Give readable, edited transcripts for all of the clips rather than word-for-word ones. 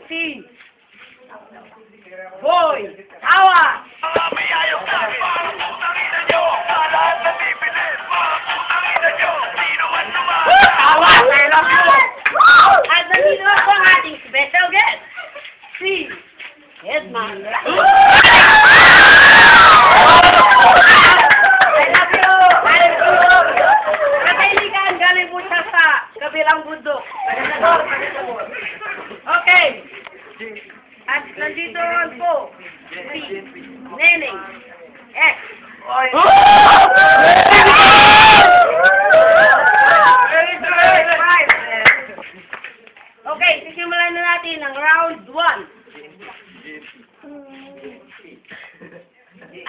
Si Boy Tawa. Tawa, I love you. At nandito ako ang ating special guest, si Edman. I love you. Katahilikan, galing po siya sa kabilang bundok. Okay. At nandito rin po si Neneng X. Okay, sisimulan na natin ang round 1.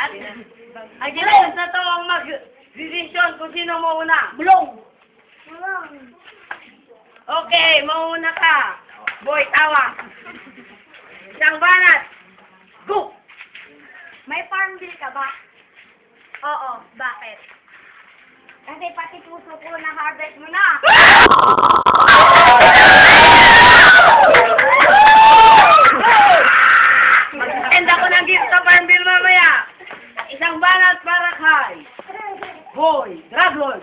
At ang ginagawa na to ang mag-decision kung sino mauna. Bulong! Okay, mauna ka. Boy Tawa. Isang banat. Go! May farm bill ka ba? Oo, bakit? Kasi pati puso ko na-harvest mo na. Mag-send ako ng gift sa farm bill mamaya. Isang banat para kay Boy Dragon.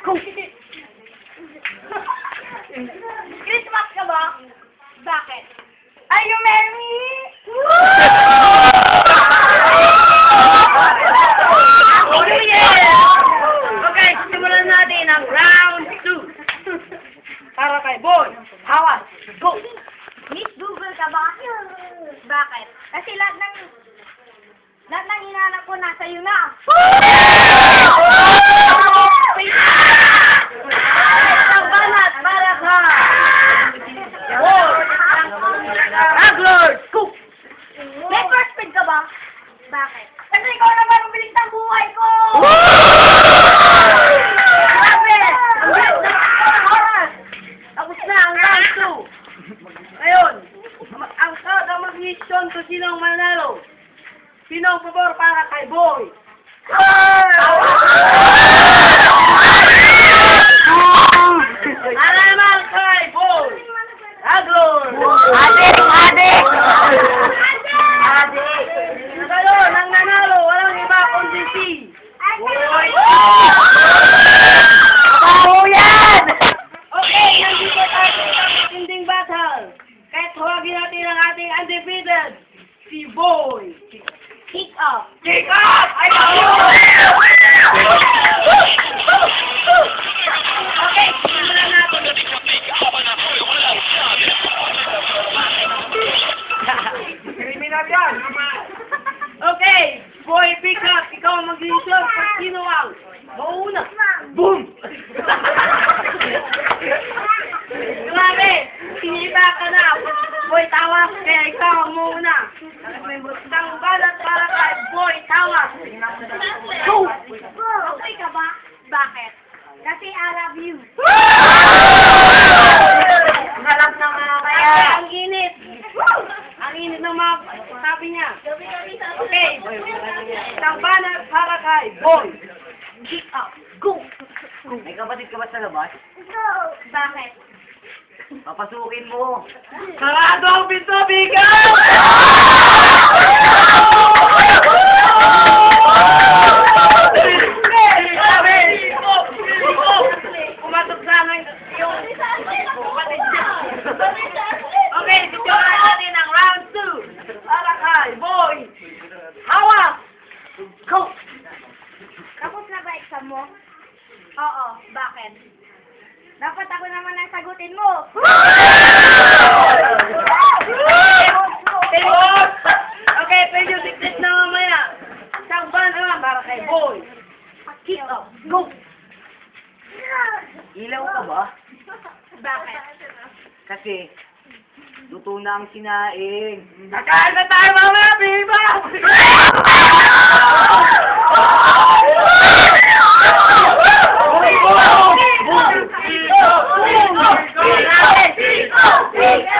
Go! Christmas ka ba? Bakit? Are you marry me? Okay, simulan natin ang round 2. Para kay Boy Tawa. Go! Miss Google ka ba? Bakit? Kasi lahat ng hinahanap ko nasa iyo na. Isang banat para kay Boy Dragon. Go! May first speed ka ba? Bakit? Kasi ikaw naman ang bilis ng buhay ko! Grabe! Oras! Tapos na ang round 2. Ngayon, ang crowd ang mag-mission kung sino ang manalo. Sino ang pabor para kay Boy? Para naman kay Boy Dragon. Adik! Ngayon, ang nanalo, walang iba kundi si Boy. Yan! Okay, nandito tayo sa matinding battle. Kahit huwagin natin ang ating undefeated, si Boy. Kick off! Kick off! I love you! Okay, simulan natin. Criminal yan. Okay, Boy pick up. Ikaw ang mag-decision kung sino ang mauna. Boom! Grabe! Siniba ka na. Boy Tawa, kaya ikaw ang mauna. Isang balat para kay Boy Tawa. Go! Okay ka ba? Bakit? Kasi I love you. Halap na mga kaya. Ang init. Ang init ng mga sabi niya. Okay. Isang balat para kay Boy. Kick up. Go! May kapatid ka ba sa labas? Bakit? Papasukin mo. Sarado ang pinto, bigaw! Pumasok sana yung kapatid niya. Okay, simulan natin ang round 2. Para kay Boy Tawa. Go! Tapos na ba exam mo? Oo, bakit? Dapat ako naman ang sagutin mo. Okay, pwede yung diktit na mamaya. Isang banat para kay Boy. Kick up. Go! Ilaw ka ba? Bakit? Kasi, luto na ang sinaing. Nakain na tayo mamaya, biba! Siko!